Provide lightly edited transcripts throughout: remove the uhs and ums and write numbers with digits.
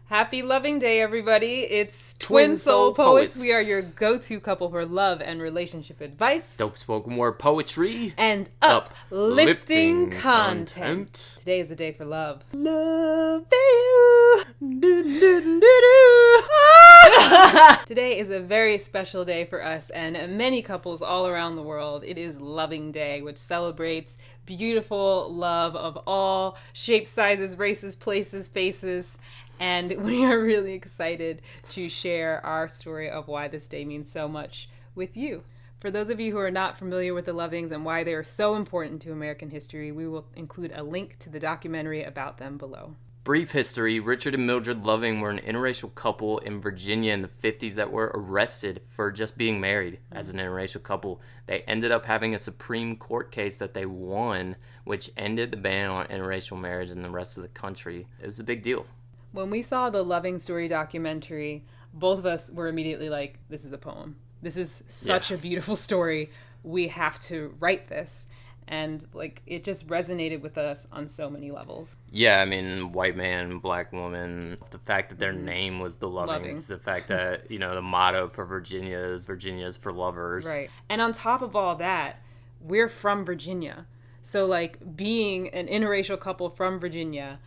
Happy Loving Day, everybody. It's Twin Twin Soul Soul Poets. Poets. We are your go-to couple for love and relationship advice. Dope spoken word poetry. And uplifting Uplifting content. content. Today is a day for love. Love you. Today is a very special day for us and many couples all around the world. It is Loving Day, which celebrates beautiful love of all shapes, sizes, races, places, faces. And we are really excited to share our story of why this day means so much with you. For those of you who are not familiar with the Lovings and why they are so important to American history, we will include a link to the documentary about them below. Brief history. Richard and Mildred Loving were an interracial couple in Virginia in the 50s that were arrested for just being married as an interracial couple. They ended up having a Supreme Court case that they won, which ended the ban on interracial marriage in the rest of the country. It was a big deal. When we saw the Loving Story documentary, both of us were immediately like, this is a poem. This is such a beautiful story. We have to write this. And it just resonated with us on so many levels. Yeah, I mean, white man, black woman, the fact that their name was the Lovings, the fact that, the motto for Virginia is for lovers. Right. And on top of all that, we're from Virginia. So, being an interracial couple from Virginia,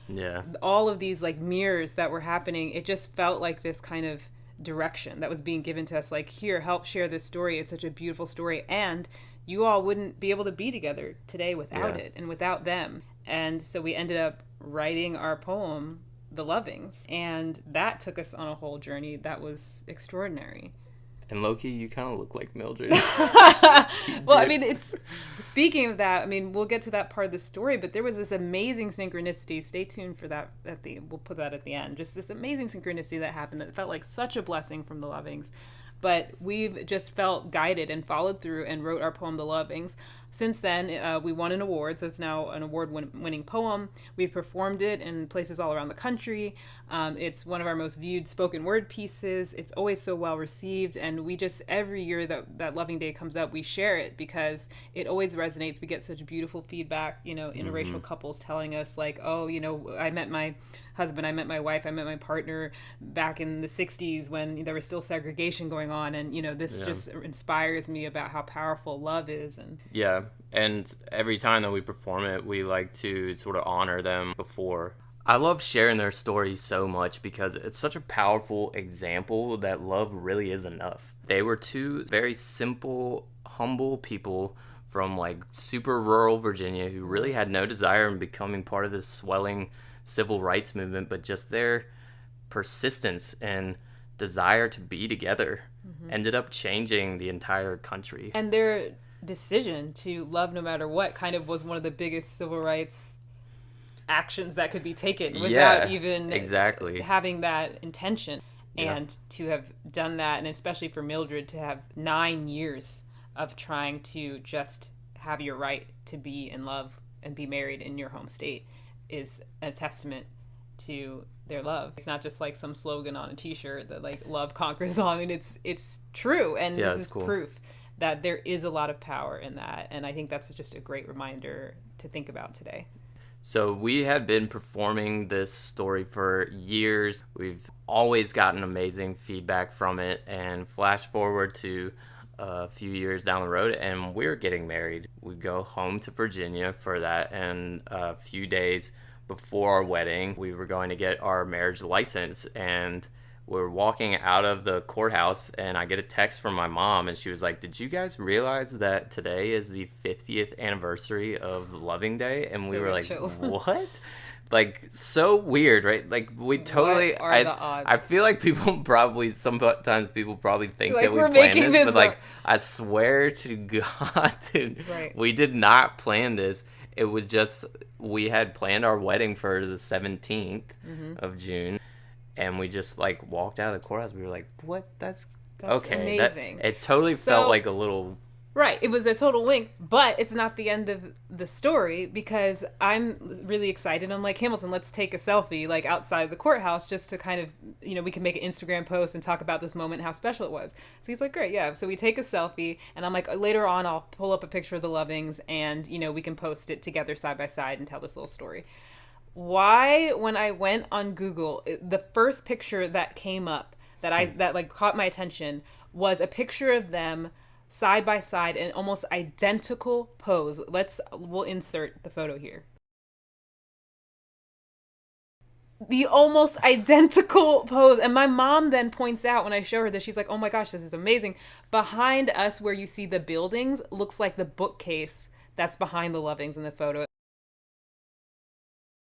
all of these, mirrors that were happening, it just felt like this kind of direction that was being given to us. Here, help share this story. It's such a beautiful story. And you all wouldn't be able to be together today without it and without them. And so we ended up writing our poem, The Lovings. And that took us on a whole journey that was extraordinary. And Loki, you kind of look like Mildred. Well, I mean, speaking of that, we'll get to that part of the story, but there was this amazing synchronicity. Stay tuned for that we'll put that at the end. Just this amazing synchronicity that happened that felt like such a blessing from the Lovings. But we've just felt guided and followed through and wrote our poem, The Lovings. Since then, we won an award, so it's now an award-winning poem. We've performed it in places all around the country. It's one of our most viewed spoken word pieces. It's always so well received, and we just, every year that Loving Day comes up, we share it because it always resonates. We get such beautiful feedback, interracial couples telling us I met my husband, I met my wife, I met my partner back in the 60s when there was still segregation going on, and this just inspires me about how powerful love is. And every time that we perform it, we like to sort of honor them before. I love sharing their stories so much because it's such a powerful example that love really is enough. They were two very simple, humble people from super rural Virginia who really had no desire in becoming part of this swelling civil rights movement, but just their persistence and desire to be together ended up changing the entire country. And their decision to love no matter what kind of was one of the biggest civil rights actions that could be taken without even having that intention. And to have done that, and especially for Mildred to have 9 years of trying to just have your right to be in love and be married in your home state, is a testament to their love. It's not just some slogan on a t-shirt that love conquers all. It's true, and this is cool. Proof that there is a lot of power in that, and I think that's just a great reminder to think about today. So we have been performing this story for years. We've always gotten amazing feedback from it, and flash forward to a few years down the road and we're getting married. We go home to Virginia for that, and a few days before our wedding, we were going to get our marriage license, and we're walking out of the courthouse and I get a text from my mom, and she was like, "Did you guys realize that today is the 50th anniversary of Loving Day?" And we were like, "What?" So weird, right? We totally, what are the odds? I feel like sometimes people probably think that we we're planned making this, but up. I swear to God, dude, right. We did not plan this. It was just, we had planned our wedding for the 17th of June, and we just walked out of the courthouse. We were like, "What? That's okay." Amazing. It totally felt like a little... Right, it was a total wink, but it's not the end of the story, because I'm really excited. I'm like, "Hamilton, let's take a selfie outside the courthouse just to kind of, we can make an Instagram post and talk about this moment and how special it was." So he's like, "Great, yeah." So we take a selfie, and I'm like, later on I'll pull up a picture of the Lovings and, we can post it together side by side and tell this little story. Why, when I went on Google, the first picture that came up that like caught my attention was a picture of them side by side in almost identical pose. We'll insert the photo here. The almost identical pose. And my mom then points out when I show her this, she's like, oh my gosh, this is amazing. Behind us, where you see the buildings, looks like the bookcase that's behind the Lovings in the photo.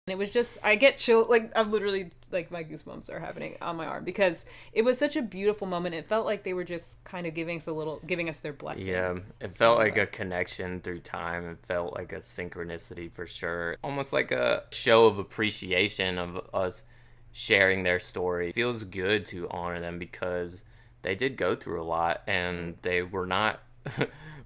And it was just, I get chill, like, I'm literally, like, my goosebumps are happening on my arm because it was such a beautiful moment. It felt like they were just kind of giving us their blessing. Yeah, it felt like a connection through time. It felt like a synchronicity for sure. Almost like a show of appreciation of us sharing their story. It feels good to honor them because they did go through a lot and they were not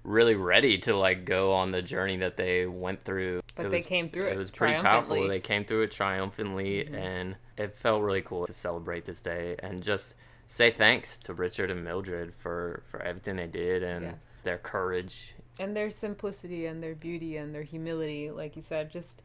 really ready to like go on the journey that they went through. But they came through it. It was pretty powerful. They came through it triumphantly, and it felt really cool to celebrate this day and just say thanks to Richard and Mildred for everything they did and their courage and their simplicity and their beauty and their humility. Like you said, just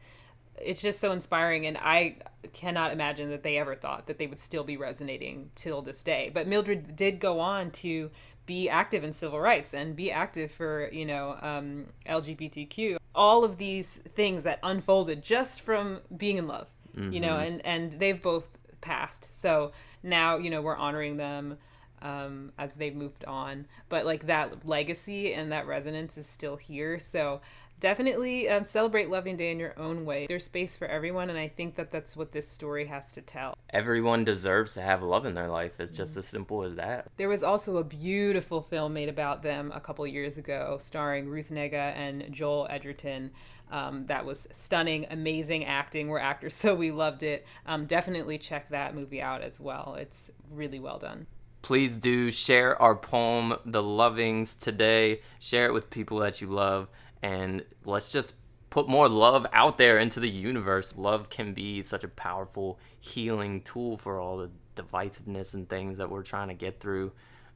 it's just so inspiring, and I cannot imagine that they ever thought that they would still be resonating till this day. But Mildred did go on to be active in civil rights and be active for, LGBTQ. All of these things that unfolded just from being in love, and they've both passed. So now, we're honoring them as they've moved on. But like that legacy and that resonance is still here. So definitely celebrate Loving Day in your own way. There's space for everyone, and I think that that's what this story has to tell. Everyone deserves to have love in their life. It's just as simple as that. There was also a beautiful film made about them a couple years ago, starring Ruth Negga and Joel Edgerton. That was stunning, amazing acting. We're actors, so we loved it. Definitely check that movie out as well. It's really well done. Please do share our poem, The Lovings, today. Share it with people that you love. And let's just put more love out there into the universe. Love can be such a powerful healing tool for all the divisiveness and things that we're trying to get through.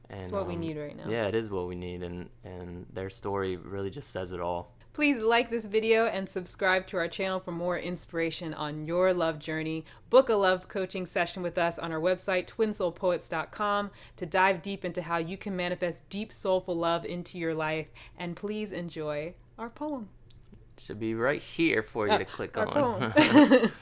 And it's what we need right now. Yeah, it is what we need. And their story really just says it all. Please like this video and subscribe to our channel for more inspiration on your love journey. Book a love coaching session with us on our website, twinsoulpoets.com, to dive deep into how you can manifest deep, soulful love into your life. And please enjoy our poem. It should be right here for you to click on. Poem.